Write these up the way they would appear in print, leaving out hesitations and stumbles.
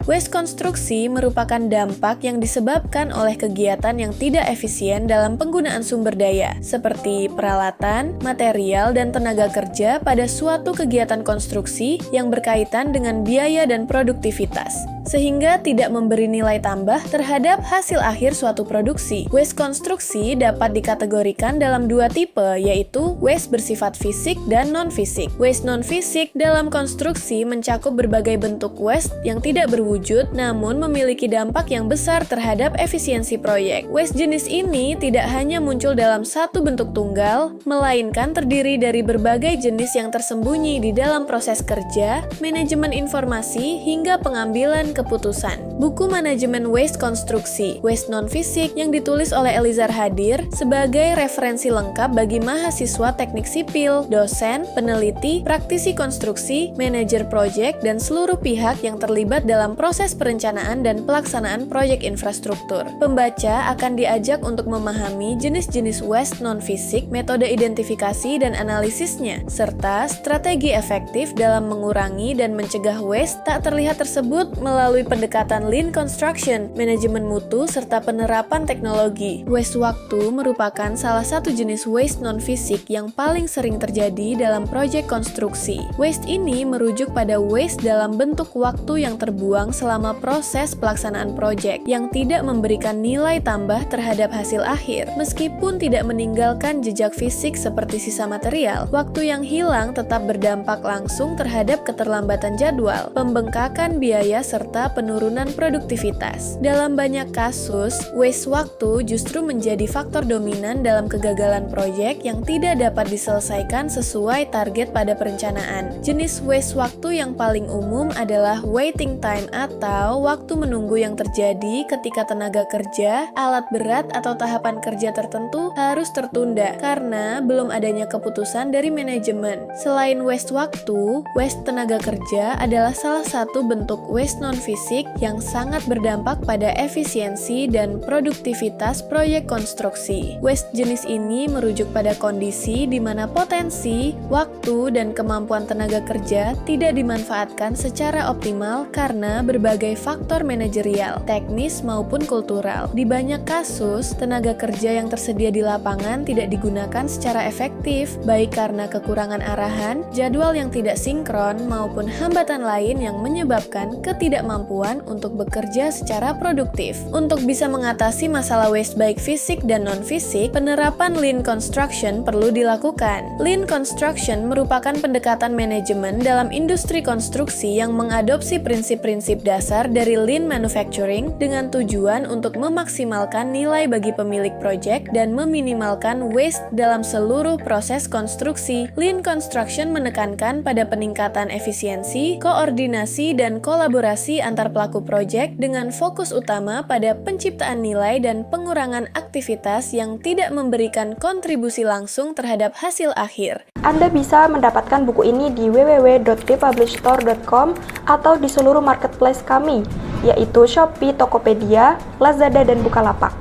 Waste konstruksi merupakan dampak yang disebabkan oleh kegiatan yang tidak efisien dalam penggunaan sumber daya, seperti peralatan, material, dan tenaga kerja pada suatu kegiatan konstruksi yang berkaitan dengan biaya dan produktivitas, sehingga tidak memberi nilai tambah terhadap hasil akhir suatu produksi. Waste konstruksi dapat dikategorikan dalam dua tipe, yaitu waste bersifat fisik dan non-fisik. Waste non-fisik dalam konstruksi mencakup berbagai bentuk waste yang tidak berwujud namun memiliki dampak yang besar terhadap efisiensi proyek. Waste jenis ini tidak hanya muncul dalam satu bentuk tunggal, melainkan terdiri dari berbagai jenis yang tersembunyi di dalam proses kerja, manajemen informasi, hingga pengambilan keputusan. Buku Manajemen Waste Konstruksi, Waste Non-Fisik yang ditulis oleh Elizar Hadir sebagai referensi lengkap bagi mahasiswa teknik sipil, dosen, peneliti, praktisi konstruksi, manajer proyek, dan seluruh pihak yang terlibat dalam proses perencanaan dan pelaksanaan proyek infrastruktur. Pembaca akan diajak untuk memahami jenis-jenis waste non-fisik, metode identifikasi dan analisisnya, serta strategi efektif dalam mengurangi dan mencegah waste tak terlihat tersebut melalui pendekatan Lean Construction, manajemen mutu, serta penerapan teknologi. Waste waktu merupakan salah satu jenis waste non-fisik yang paling sering terjadi dalam proyek konstruksi. Waste ini merujuk pada waste dalam bentuk waktu yang terbuang selama proses pelaksanaan proyek yang tidak memberikan nilai tambah terhadap hasil akhir. Meskipun tidak meninggalkan jejak fisik seperti sisa material, waktu yang hilang tetap berdampak langsung terhadap keterlambatan jadwal, pembengkakan biaya, serta penurunan produktivitas. Dalam banyak kasus, waste waktu justru menjadi faktor dominan dalam kegagalan proyek yang tidak dapat diselesaikan sesuai target pada perencanaan. Jenis waste waktu yang paling umum adalah waiting time atau waktu menunggu yang terjadi ketika tenaga kerja, alat berat, atau tahapan kerja tertentu harus tertunda karena belum adanya keputusan dari manajemen. Selain waste waktu, waste tenaga kerja adalah salah satu bentuk waste non-fisik yang sangat berdampak pada efisiensi dan produktivitas proyek konstruksi. Waste jenis ini merujuk pada kondisi di mana potensi, waktu, dan kemampuan tenaga kerja tidak dimanfaatkan secara optimal karena berbagai faktor manajerial, teknis, maupun kultural. Di banyak kasus, tenaga kerja yang tersedia di lapangan tidak digunakan secara efektif, baik karena kekurangan arahan, jadwal yang tidak sinkron, maupun hambatan lain yang menyebabkan ketidakmampuan untuk bekerja secara produktif. Untuk bisa mengatasi masalah waste baik fisik dan non-fisik, penerapan Lean Construction perlu dilakukan. Lean Construction merupakan pendekatan manajemen dalam industri konstruksi yang mengadopsi prinsip-prinsip dasar dari Lean Manufacturing dengan tujuan untuk memaksimalkan nilai bagi pemilik proyek dan meminimalkan waste dalam seluruh proses konstruksi. Lean Construction menekankan pada peningkatan efisiensi, koordinasi, dan kolaborasi antar pelaku proyek dengan fokus utama pada penciptaan nilai dan pengurangan aktivitas yang tidak memberikan kontribusi langsung terhadap hasil akhir. Anda bisa mendapatkan buku ini di www.thepublishstore.com atau di seluruh marketplace kami, yaitu Shopee, Tokopedia, Lazada, dan Bukalapak.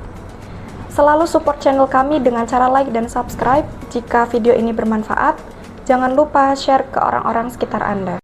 Selalu support channel kami dengan cara like dan subscribe. Jika video ini bermanfaat, jangan lupa share ke orang-orang sekitar Anda.